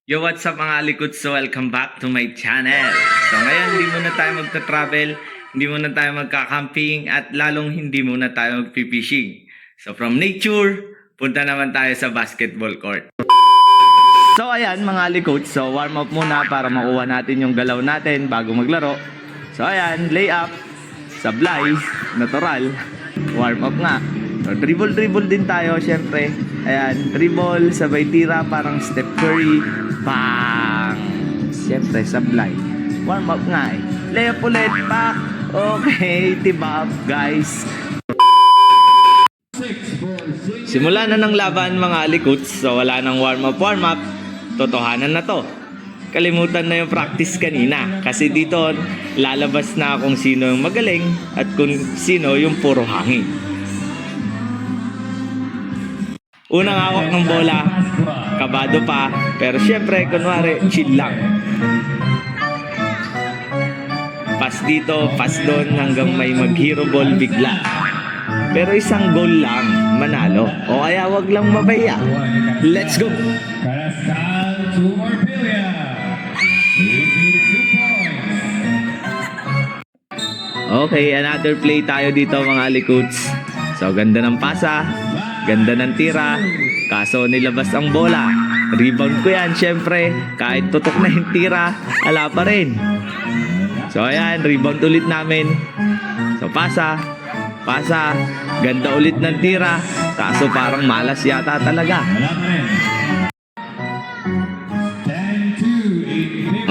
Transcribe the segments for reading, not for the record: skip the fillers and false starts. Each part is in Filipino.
Yo, what's up mga likod? So, welcome back to my channel. So, ngayon, hindi muna tayo magta-travel, hindi muna tayo magka-camping, at lalong hindi muna tayo magpi-fishing. So, from nature, punta naman tayo sa basketball court. So, ayan mga likod. So, warm up muna para makuha natin yung galaw natin bago maglaro. So, ayan, lay up, sablay, natural, warm up nga. So, dribble din tayo, syempre. Ayan, dribble, sabay tira, parang Steph Curry. Bang! Syempre, sablay. Warm up nga eh. Layup ulit, back. Okay, tibap, guys. Simula na ng laban, mga alikuts. So, wala nang warm up. Totohanan na to. Kalimutan na yung practice kanina. Kasi dito, lalabas na kung sino yung magaling at kung sino yung puro hangin. Unang hawak ng bola, kabado pa, pero syempre, kunwari, chill lang. Pass dito, pass doon, hanggang may mag-hero ball bigla. Pero isang goal lang, manalo. O kaya wag lang mabaya. Let's go! Okay, another play tayo dito mga likuts. So, ganda ng pasa. Ganda ng tira, kaso nilabas ang bola. Rebound ko yan, syempre. Kahit tutok na yung tira, ala pa rin. So ayan, rebound ulit namin. So pasa. Ganda ulit ng tira, kaso parang malas yata talaga.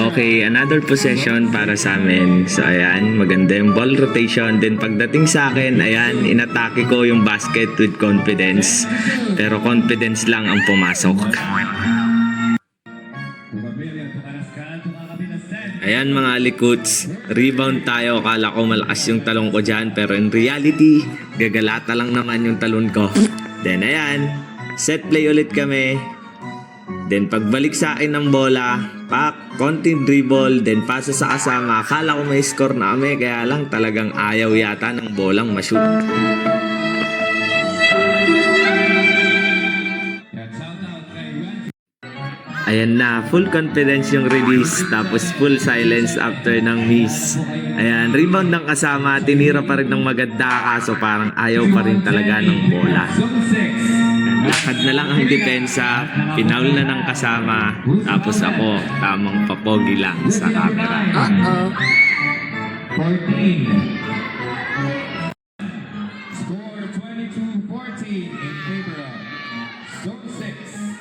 Okay, another possession para sa amin. So ayan, maganda yung ball rotation. Then pagdating sa akin, ayan, inatake ko yung basket with confidence. Pero confidence lang ang pumasok. Ayan mga likuts, rebound tayo. Akala ko malakas yung talong ko dyan, pero in reality, gagalata lang naman yung talon ko. Then ayan, set play ulit kami. Then pagbalik sa akin ng bola, konting dribble, then pasa sa kasama. Akala ko may score na kami, kaya lang talagang ayaw yata ng bolang ma-shoot. Ayan na, full confidence yung release, tapos full silence after ng miss. Ayan, rebound ng kasama, tinira pa rin ng maganda, kaso parang ayaw pa rin talaga ng bola. Lakad na lang ang depensa, pinaul na ng kasama, tapos ako, tamang papogi lang sa camera.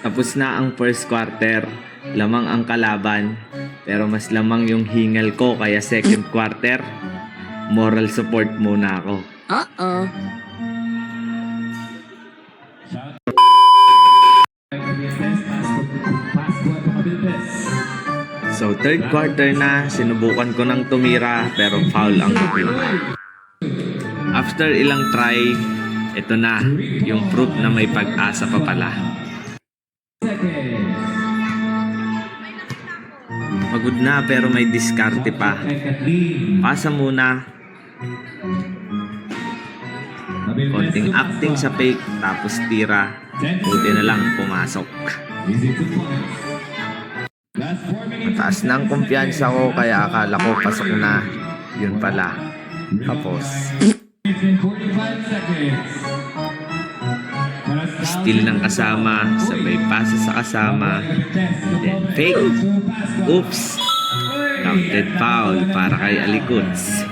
Tapos na ang first quarter, lamang ang kalaban, pero mas lamang yung hingal ko, kaya second quarter, moral support muna ako. So third quarter na, sinubukan ko ng tumira pero foul ang nakuha. After ilang try, ito na yung proof na may pag-asa pa pala. Pagod na pero may diskarte pa. Pasa muna. Konting acting sa fake, tapos tira. Buti na lang pumasok. Mataas na ang kumpiyansa ko, kaya akala ko pasok na. Yun pala. Tapos steal ng kasama, sabay pasa sa kasama, then fake. Oops! Counted foul para kay Alikuts.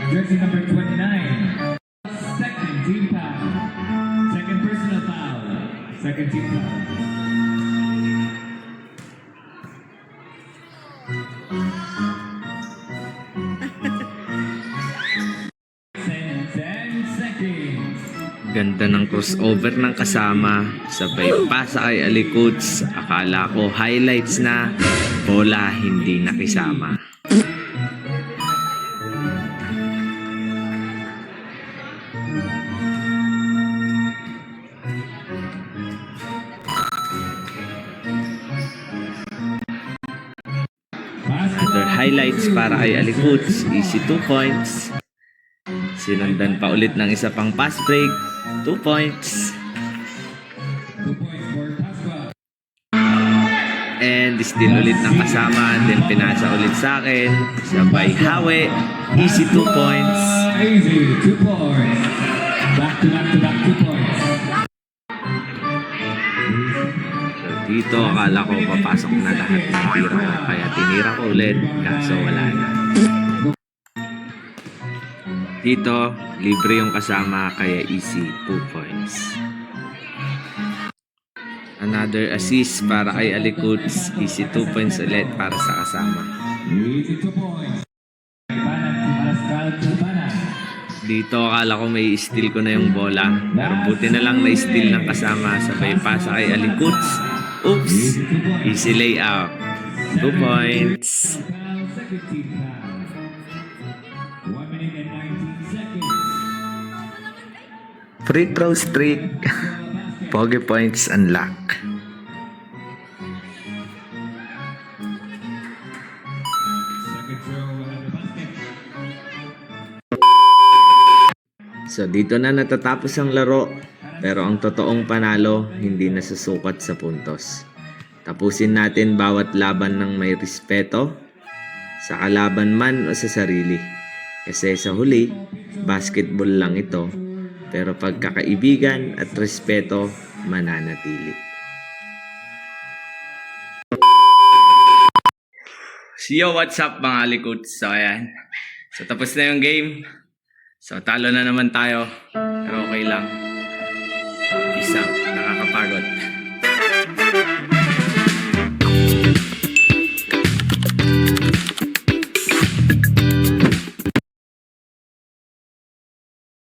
Jersey number 29. Second team foul. Second personal foul. Second team foul. Ganda ng crossover ng kasama, sabay pasa kay Alikuts. Akala ko highlights na, bola hindi nakisama. Other highlights para kay Alikuts, easy 2 points. Sinundan pa ulit ng isa pang pass break, 2 points. steal ulit ng kasama, then pinasa ulit sa akin. Sabay hawi. Easy 2 points. Easy, 2 points. Back to back to back 2 points. So, dito akala ko papasok na lahat ng tira ko. Kaya tinira ko ulit. Kaso wala na. Dito, libre yung kasama. Kaya easy 2 points. Another assist para kay Alikuts. Easy 2 points ulit para sa kasama. Easy 2 points. Pascal Cubana. Dito akala ko may steal ko na yung bola. Pero buti na lang na-steal ng kasama. Sabay pasa kay Alikuts. Oops! Easy layup. 2 points. Second team foul. 1 minute and 19 seconds. Free throw streak. Pogi points unlock. Second throw at the basket. So dito na natatapos ang laro. Pero ang totoong panalo hindi nasusukat sa puntos. Tapusin natin bawat laban ng may respeto. Sa kalaban man o sa sarili. Kasi sa huli, basketball lang ito. Pero pagkakaibigan at respeto, mananatili. So yo, what's up mga likuts? So ayan. So tapos na yung game. So talo na naman tayo. Pero okay lang. Peace out. Nakakapagod.